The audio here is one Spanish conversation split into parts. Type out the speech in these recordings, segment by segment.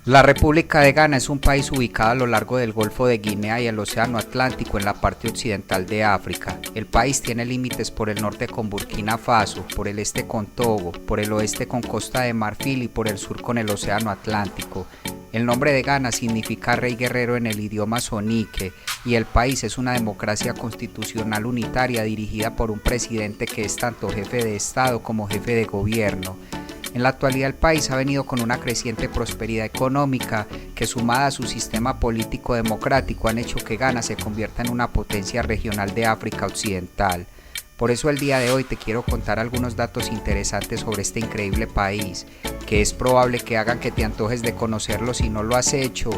La República de Ghana es un país ubicado a lo largo del Golfo de Guinea y el Océano Atlántico en la parte occidental de África. El país tiene límites por el norte con Burkina Faso, por el este con Togo, por el oeste con Costa de Marfil y por el sur con el Océano Atlántico. El nombre de Ghana significa rey guerrero en el idioma sonique y el país es una democracia constitucional unitaria dirigida por un presidente que es tanto jefe de Estado como jefe de gobierno. En la actualidad el país ha venido con una creciente prosperidad económica que, sumada a su sistema político democrático, han hecho que Ghana se convierta en una potencia regional de África Occidental. Por eso el día de hoy te quiero contar algunos datos interesantes sobre este increíble país, que es probable que hagan que te antojes de conocerlo si no lo has hecho,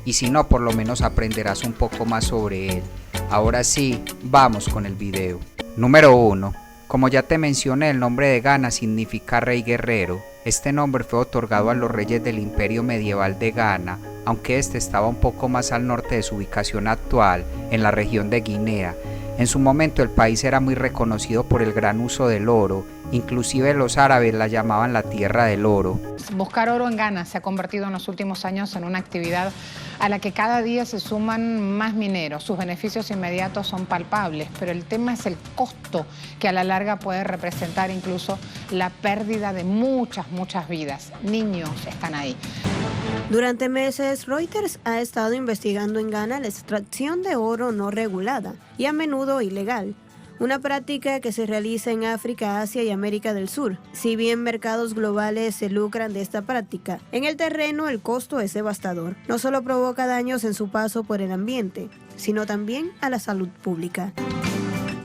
y si no, por lo menos aprenderás un poco más sobre él. Ahora sí, vamos con el video. Número 1. Como ya te mencioné, el nombre de Ghana significa rey guerrero. Este nombre fue otorgado a los reyes del imperio medieval de Ghana, aunque este estaba un poco más al norte de su ubicación actual, en la región de Guinea. En su momento el país era muy reconocido por el gran uso del oro, inclusive los árabes la llamaban la tierra del oro. Buscar oro en Ghana se ha convertido en los últimos años en una actividad a la que cada día se suman más mineros. Sus beneficios inmediatos son palpables, pero el tema es el costo que a la larga puede representar incluso la pérdida de muchas vidas. Niños están ahí. Durante meses, Reuters ha estado investigando en Ghana la extracción de oro no regulada y a menudo ilegal, una práctica que se realiza en África, Asia y América del Sur. Si bien mercados globales se lucran de esta práctica, en el terreno el costo es devastador. No solo provoca daños en su paso por el ambiente, sino también a la salud pública.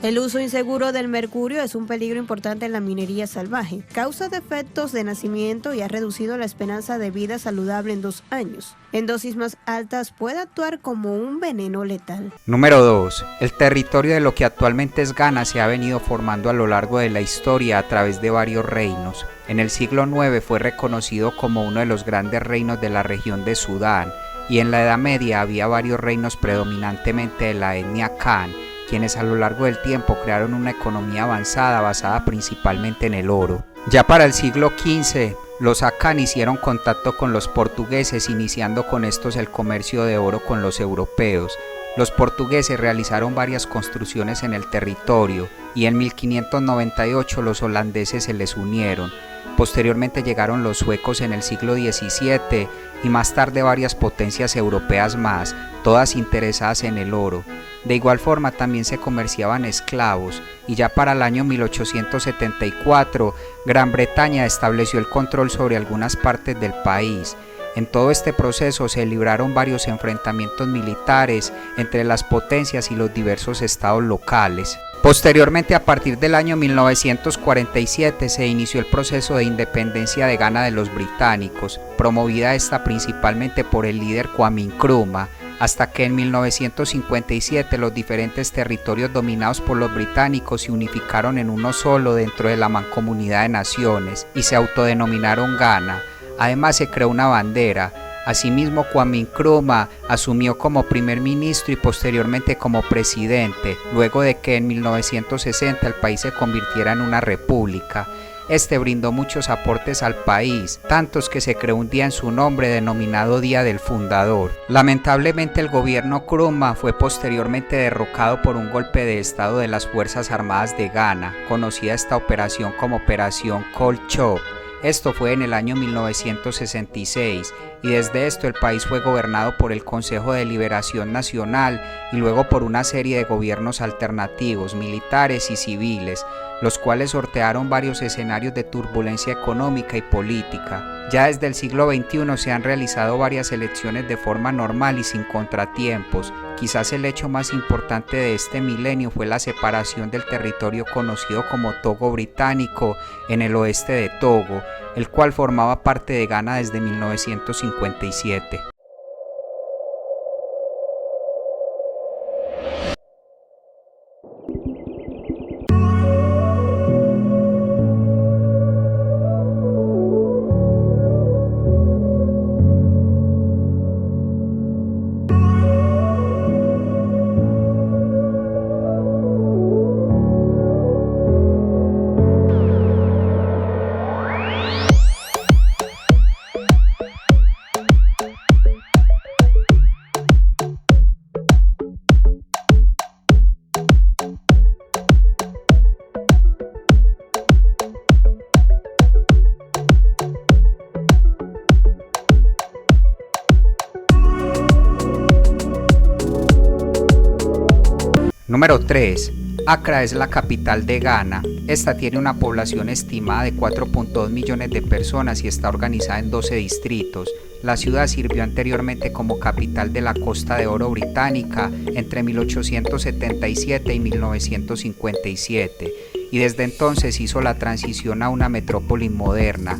El uso inseguro del mercurio es un peligro importante en la minería salvaje. Causa defectos de nacimiento y ha reducido la esperanza de vida saludable en 2 años. En dosis más altas puede actuar como un veneno letal. Número 2. El territorio de lo que actualmente es Ghana se ha venido formando a lo largo de la historia a través de varios reinos. En el siglo IX fue reconocido como uno de los grandes reinos de la región de Sudán, y en la Edad Media había varios reinos predominantemente de la etnia Kan, quienes a lo largo del tiempo crearon una economía avanzada basada principalmente en el oro. Ya para el siglo XV, los Akan hicieron contacto con los portugueses, iniciando con estos el comercio de oro con los europeos. Los portugueses realizaron varias construcciones en el territorio y en 1598 los holandeses se les unieron. Posteriormente llegaron los suecos en el siglo XVII y más tarde varias potencias europeas más, todas interesadas en el oro. De igual forma también se comerciaban esclavos y ya para el año 1874 Gran Bretaña estableció el control sobre algunas partes del país. En todo este proceso se libraron varios enfrentamientos militares entre las potencias y los diversos estados locales. Posteriormente, a partir del año 1947, se inició el proceso de independencia de Ghana de los británicos, promovida esta principalmente por el líder Kwame Nkrumah, hasta que en 1957 los diferentes territorios dominados por los británicos se unificaron en uno solo dentro de la Mancomunidad de Naciones y se autodenominaron Ghana. Además se creó una bandera. Asimismo, Kwame Nkrumah asumió como primer ministro y posteriormente como presidente, luego de que en 1960 el país se convirtiera en una república. Este brindó muchos aportes al país, tantos que se creó un día en su nombre denominado Día del Fundador. Lamentablemente el gobierno Nkrumah fue posteriormente derrocado por un golpe de estado de las Fuerzas Armadas de Ghana, conocida esta operación como Operación Kulchop. Esto fue en el año 1966 y desde esto el país fue gobernado por el Consejo de Liberación Nacional y luego por una serie de gobiernos alternativos, militares y civiles, los cuales sortearon varios escenarios de turbulencia económica y política. Ya desde el siglo XXI se han realizado varias elecciones de forma normal y sin contratiempos. Quizás el hecho más importante de este milenio fue la separación del territorio conocido como Togo británico en el oeste de Togo, el cual formaba parte de Ghana desde 1957. Número 3. Accra es la capital de Ghana. Esta tiene una población estimada de 4.2 millones de personas y está organizada en 12 distritos. La ciudad sirvió anteriormente como capital de la Costa de Oro británica entre 1877 y 1957 y desde entonces hizo la transición a una metrópoli moderna.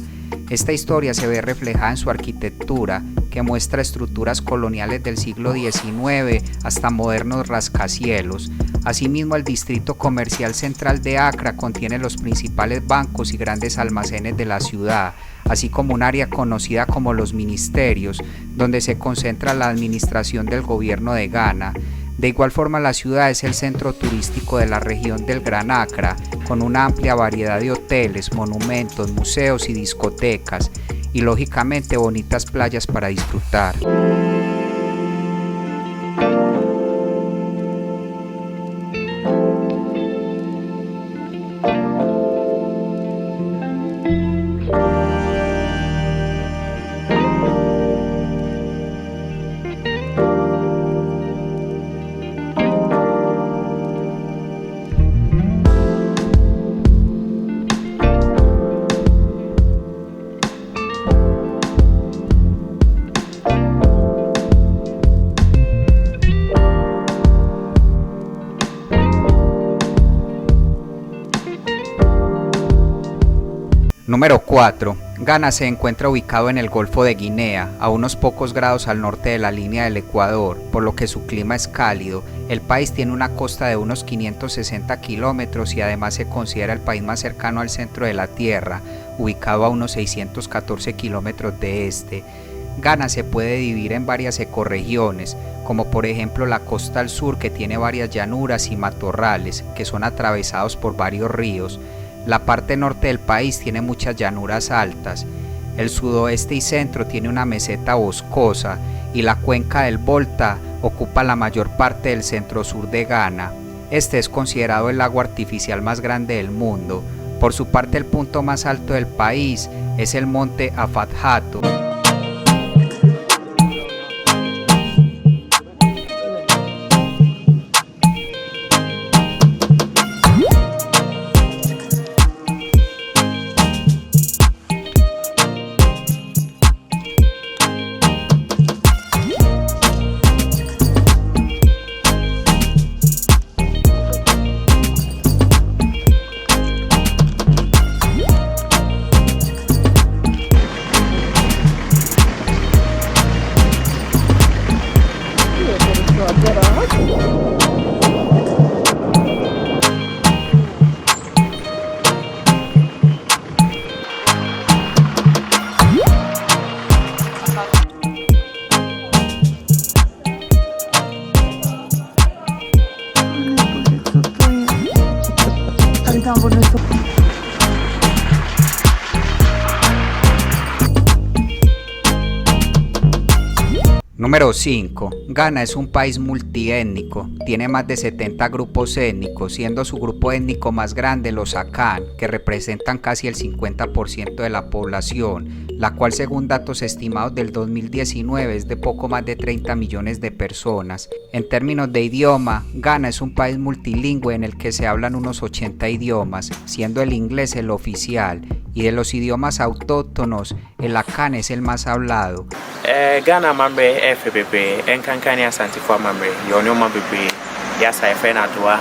Esta historia se ve reflejada en su arquitectura, que muestra estructuras coloniales del siglo XIX hasta modernos rascacielos. Asimismo, el distrito comercial central de Accra contiene los principales bancos y grandes almacenes de la ciudad, así como un área conocida como los ministerios, donde se concentra la administración del gobierno de Ghana. De igual forma, la ciudad es el centro turístico de la región del Gran Accra, con una amplia variedad de hoteles, monumentos, museos y discotecas, y lógicamente bonitas playas para disfrutar. Número 4. Ghana se encuentra ubicado en el Golfo de Guinea, a unos pocos grados al norte de la línea del Ecuador, por lo que su clima es cálido. El país tiene una costa de unos 560 kilómetros y además se considera el país más cercano al centro de la Tierra, ubicado a unos 614 kilómetros de este. Ghana se puede dividir en varias ecorregiones, como por ejemplo la costa al sur, que tiene varias llanuras y matorrales, que son atravesados por varios ríos. La parte norte del país tiene muchas llanuras altas. El sudoeste y centro tiene una meseta boscosa y la cuenca del Volta ocupa la mayor parte del centro-sur de Ghana. Este es considerado el lago artificial más grande del mundo. Por su parte, el punto más alto del país es el monte Afadhato. Número 5. Ghana es un país multiétnico, tiene más de 70 grupos étnicos, siendo su grupo étnico más grande los Akan, que representan casi el 50% de la población, la cual según datos estimados del 2019 es de poco más de 30 millones de personas. En términos de idioma, Ghana es un país multilingüe en el que se hablan unos 80 idiomas, siendo el inglés el oficial, y de los idiomas autóctonos, el Akan es el más hablado. Ghana mambe FPP, Enkankania Santifua mambe, Yonio mambe, Yasa Efenatua.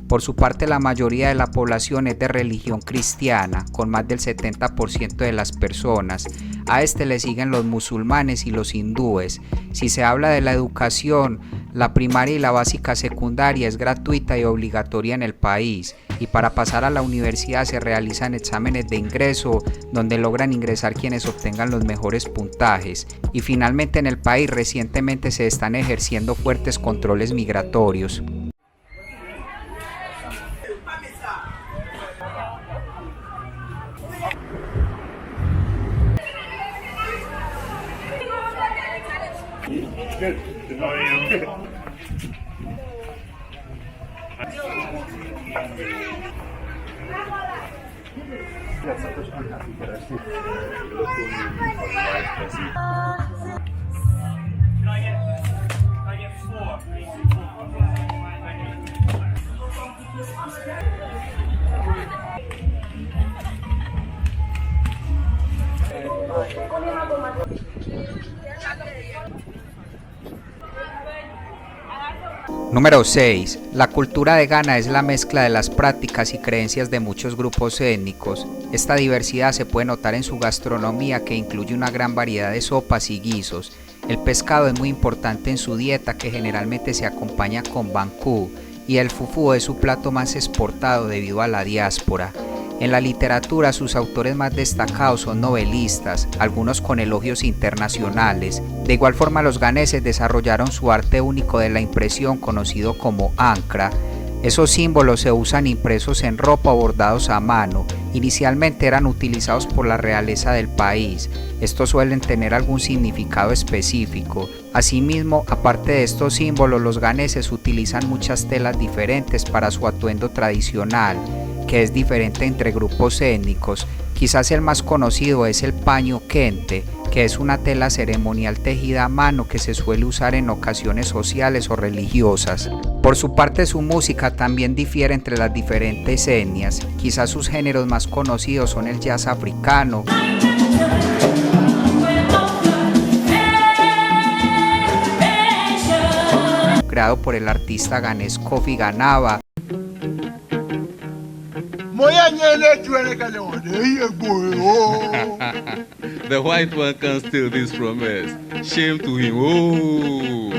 Por su parte, la mayoría de la población es de religión cristiana, con más del 70% de las personas. A este le siguen los musulmanes y los hindúes. Si se habla de la educación, la primaria y la básica secundaria es gratuita y obligatoria en el país. Y para pasar a la universidad se realizan exámenes de ingreso, donde logran ingresar quienes obtengan los mejores puntajes. Y finalmente, en el país recientemente se están ejerciendo fuertes controles migratorios. Número 6. La cultura de Ghana es la mezcla de las prácticas y creencias de muchos grupos étnicos. Esta diversidad se puede notar en su gastronomía, que incluye una gran variedad de sopas y guisos. El pescado es muy importante en su dieta, que generalmente se acompaña con bankú, y el fufú es su plato más exportado debido a la diáspora. En la literatura, sus autores más destacados son novelistas, algunos con elogios internacionales. De igual forma, los ganeses desarrollaron su arte único de la impresión, conocido como ankra. Esos símbolos se usan impresos en ropa o bordados a mano. Inicialmente eran utilizados por la realeza del país. Estos suelen tener algún significado específico. Asimismo, aparte de estos símbolos, los ganeses utilizan muchas telas diferentes para su atuendo tradicional, que es diferente entre grupos étnicos. Quizás el más conocido es el paño kente, que es una tela ceremonial tejida a mano que se suele usar en ocasiones sociales o religiosas. Por su parte, su música también difiere entre las diferentes etnias. Quizás sus géneros más conocidos son el jazz africano, creado por el artista ganés Kofi Ganaba, The white one can steal this from us. Shame to him. Oh.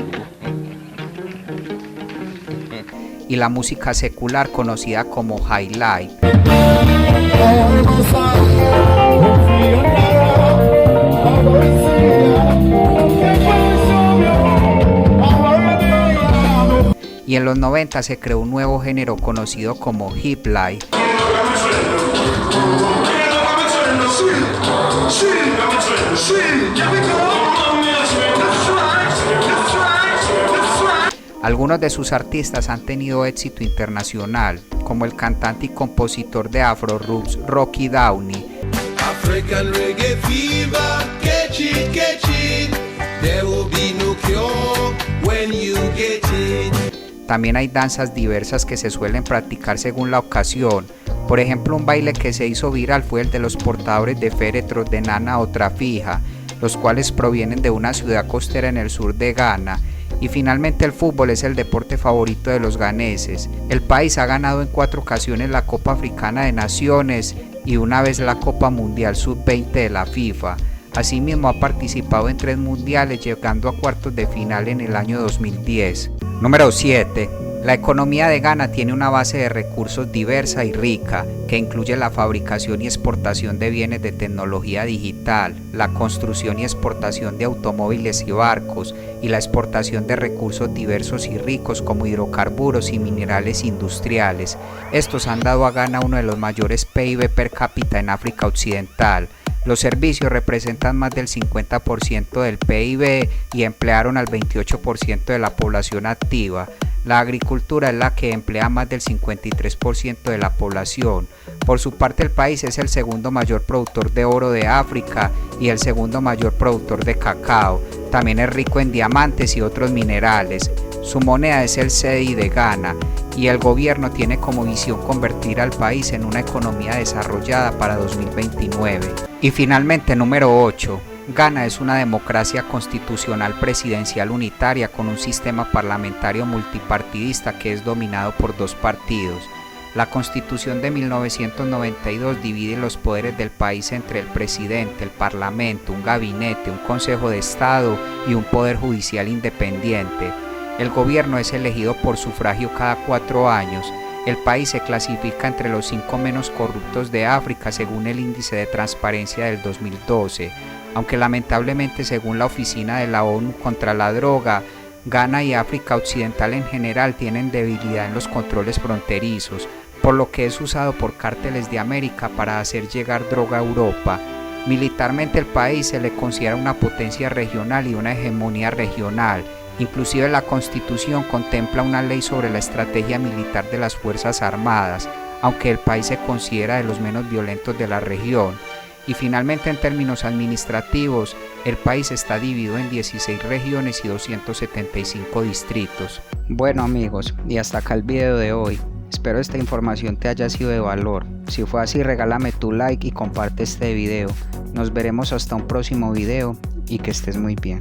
y la música secular conocida como highlife. Y en los 90 se creó un nuevo género conocido como hip life. Algunos de sus artistas han tenido éxito internacional, como el cantante y compositor de Afro Roots Rocky Downey. African reggae fever, catch it, there will be no cure when you get it. También hay danzas diversas que se suelen practicar según la ocasión. Por ejemplo, un baile que se hizo viral fue el de los portadores de féretros de Nana o Trafija, los cuales provienen de una ciudad costera en el sur de Ghana. Y finalmente, el fútbol es el deporte favorito de los ganeses. El país ha ganado en 4 ocasiones la Copa Africana de Naciones y una vez la Copa Mundial Sub-20 de la FIFA. Asimismo, ha participado en 3 mundiales, llegando a cuartos de final en el año 2010. Número 7. La economía de Ghana tiene una base de recursos diversa y rica, que incluye la fabricación y exportación de bienes de tecnología digital, la construcción y exportación de automóviles y barcos, y la exportación de recursos diversos y ricos como hidrocarburos y minerales industriales. Estos han dado a Ghana uno de los mayores PIB per cápita en África Occidental. Los servicios representan más del 50% del PIB y emplearon al 28% de la población activa. La agricultura es la que emplea más del 53% de la población. Por su parte, el país es el segundo mayor productor de oro de África y el segundo mayor productor de cacao. También es rico en diamantes y otros minerales. Su moneda es el cedi de Ghana y el gobierno tiene como visión convertir al país en una economía desarrollada para 2029. Y finalmente, número 8. Ghana es una democracia constitucional presidencial unitaria con un sistema parlamentario multipartidista que es dominado por 2 partidos. La Constitución de 1992 divide los poderes del país entre el presidente, el parlamento, un gabinete, un consejo de estado y un poder judicial independiente. El gobierno es elegido por sufragio cada 4 años. El país se clasifica entre los 5 menos corruptos de África según el índice de transparencia del 2012. Aunque lamentablemente, según la Oficina de la ONU contra la Droga, Ghana y África Occidental en general tienen debilidad en los controles fronterizos, por lo que es usado por cárteles de América para hacer llegar droga a Europa. Militarmente, el país se le considera una potencia regional y una hegemonía regional. Inclusive la Constitución contempla una ley sobre la estrategia militar de las Fuerzas Armadas, aunque el país se considera de los menos violentos de la región. Y finalmente, en términos administrativos, el país está dividido en 16 regiones y 275 distritos. Bueno amigos, y hasta acá el video de hoy. Espero esta información te haya sido de valor. Si fue así, regálame tu like y comparte este video. Nos veremos hasta un próximo video y que estés muy bien.